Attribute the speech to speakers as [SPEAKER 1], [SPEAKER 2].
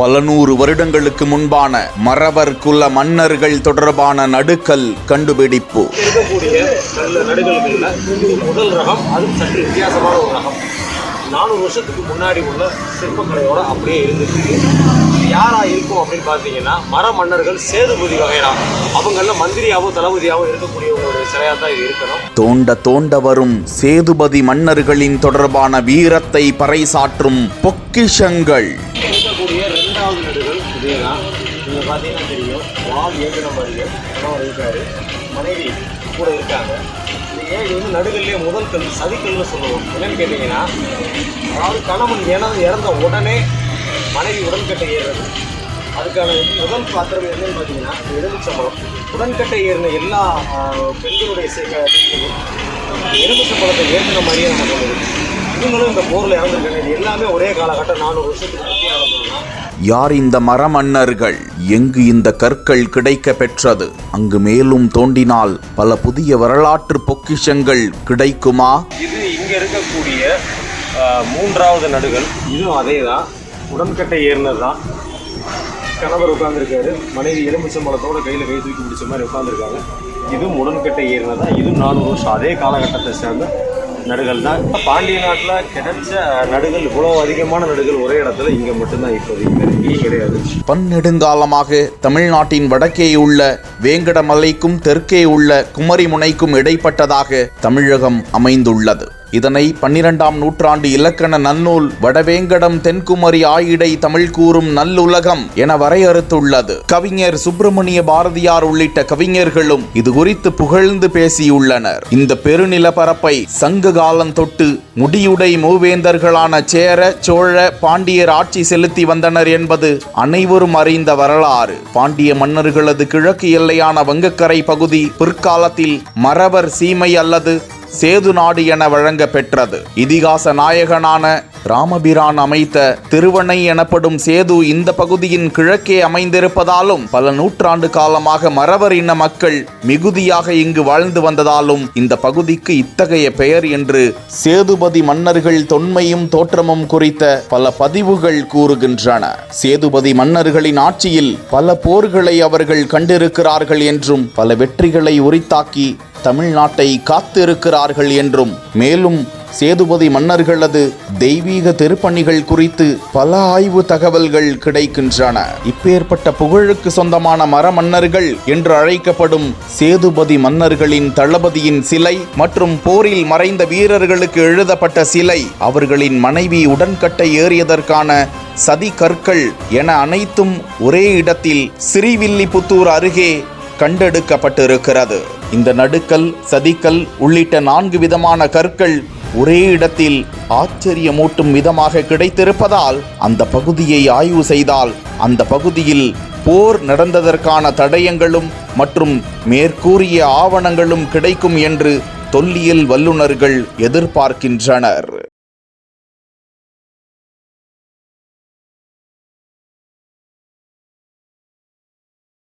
[SPEAKER 1] பல நூறு வருடங்களுக்கு முன்பான மறவர் குல மன்னர்கள் தொடர்பான நடுக்கல் கண்டுபிடிப்பு.
[SPEAKER 2] இருக்கக்கூடிய நல்ல நடுகல்கள்ல முதல் ரகம், அது சற்று வித்தியாசமான ஒரு ரகம். 400 வருஷத்துக்கு முன்னாடி உள்ள சிற்பக்கலையோட அப்படியே இருந்துச்சு. இது யாரா இருக்கும் அப்படின்னு பார்த்தீங்கன்னா, மர மன்னர்கள் சேதுபதி வகைரா அவங்கள மந்திரியாவோ தளபதியாவோ இருக்கக்கூடியவங்களுடைய சிலையாக தான் இது இருக்கணும்.
[SPEAKER 1] தோண்ட தோண்ட வரும் சேதுபதி மன்னர்களின் தொடர்பான வீரத்தை பறைசாற்றும் பொக்கிஷங்கள்.
[SPEAKER 2] இருக்கக்கூடிய 2வது நடுகள் இதேதான். நீங்க பார்த்தீங்கன்னா தெரியும், வால் ஏந்திர மாதிரியே கணவர் இருக்காரு, மனைவி கூட இருக்காங்க. இது வந்து நடுகள்லேயே முதல் கல் சதிக்கல்னு சொல்லுவோம். என்னன்னு கேட்டீங்கன்னா, அதாவது கணவன் இறந்த உடனே மனைவி உடன்கட்டை ஏறுறது. அதுக்கான முதல் பாத்திரம் என்னன்னு பார்த்தீங்கன்னா எலுமிச்சம்பழம். உடன்கட்டை ஏறின எல்லா பெண்களுடைய எலுமிச்சம்பழத்தை ஏற்றின மாதிரியே நம்ம சொல்லுவோம். இவங்களும் இந்த போரில் இறந்துருக்காங்க. இது எல்லாமே ஒரே காலகட்டம் 400 வருஷத்துக்கு முக்கிய ஆரம்பம்னா.
[SPEAKER 1] யார் இந்த மரமன்னர்கள்? எங்கு இந்த கற்கள் கிடைக்க பெற்றது? அங்கு மேலும் தோண்டினால் பல புதிய வரலாற்று பொக்கிஷங்கள் கிடைக்குமா?
[SPEAKER 2] இது இங்க இருக்கக்கூடிய 3வது நடுகள். இதுவும் அதே தான், உடன்கட்டை ஏறினது தான். கணவர் உட்கார்ந்துருக்காரு, மனைவி எலுமிச்சம்பழத்தோட கையில் கை தூக்கி பிடிச்ச மாதிரி உட்காந்துருக்காங்க. இதுவும் உடன்கட்டை ஏறினது தான். இதுவும் 400 வருஷம் அதே காலகட்டத்தை சேர்ந்த நடுகள் தான். பாண்டிய நாட்டில் கிடைச்ச நடுகள் இவ்வளோ அதிகமான நடுகள் ஒரே இடத்துல இங்கே மட்டும்தான் இப்போதைக்கு கிடையாது.
[SPEAKER 1] பன்னெடுங்காலமாக தமிழ்நாட்டின் வடக்கே உள்ள வேங்கடமலைக்கும் தெற்கே உள்ள குமரிமுனைக்கும் இடைப்பட்டதாக தமிழகம் அமைந்துள்ளது. இதனை 12ஆம் நூற்றாண்டு இலக்கண நன்னூல் வடவேங்கடம் தென்குமரி ஆயிடை தமிழ் கூறும் நல்லுலகம் என வரையறுத்துள்ளது. கவிஞர் சுப்பிரமணிய பாரதியார் உள்ளிட்ட கவிஞர்களும் இது குறித்து புகழ்ந்து பேசியுள்ளனர். இந்த பெருநிலப்பரப்பை சங்க காலம் தொட்டு முடியுடை மூவேந்தர்களான சேர, சோழ, பாண்டியர் ஆட்சி செலுத்தி வந்தனர் என்பது அனைவரும் அறிந்த வரலாறு. பாண்டிய மன்னர்களது கிழக்கு எல்லையான வங்கக்கரை பகுதி பிற்காலத்தில் மறவர் சீமை அல்லது சேது நாடு என வழங்க பெற்றது. இதிகாச நாயகனான ராமபிரான் அமைத்த திருவணை எனப்படும் சேது இந்த பகுதியின் கிழக்கே அமைந்திருப்பதாலும் பல நூற்றாண்டு காலமாக மறவர் இன மக்கள் மிகுதியாக இங்கு வாழ்ந்து வந்ததாலும் இந்த பகுதிக்கு இத்தகைய பெயர் என்று சேதுபதி மன்னர்கள் தொன்மையும் தோற்றமும் குறித்த பல பதிவுகள் கூறுகின்றன. சேதுபதி மன்னர்களின் ஆட்சியில் பல போர்களை அவர்கள் கண்டிருக்கிறார்கள் என்றும் பல வெற்றிகளை உரித்தாக்கி தமிழ்நாட்டை காத்திருக்கிறார்கள் என்றும், மேலும் சேதுபதி மன்னர்களது தெய்வீக திருப்பணிகள் குறித்து பல ஆய்வு தகவல்கள் கிடைக்கின்றன. இப்பேற்பட்ட புகழுக்கு சொந்தமான மரமன்னர்கள் என்று அழைக்கப்படும் சேதுபதி மன்னர்களின் தளபதியின் சிலை மற்றும் போரில் மறைந்த வீரர்களுக்கு எழுதப்பட்ட சிலை, அவர்களின் மனைவி உடன்கட்டை ஏறியதற்கான சதி கற்கள் என அனைத்தும் ஒரே இடத்தில் ஸ்ரீவில்லிபுத்தூர் அருகே கண்டெடுக்கப்பட்டிருக்கிறது. இந்த நடுக்கல், சதிக்கல் உள்ளிட்ட 4 விதமான கற்கள் ஒரே இடத்தில் ஆச்சரியமூட்டும் விதமாக கிடைத்திருப்பதால் அந்த பகுதியை ஆய்வு செய்தால் அந்த பகுதியில் போர் நடந்ததற்கான தடயங்களும் மற்றும் மேற்கூறிய ஆவணங்களும் கிடைக்கும் என்று தொல்லியல் வல்லுநர்கள் எதிர்பார்க்கின்றனர்.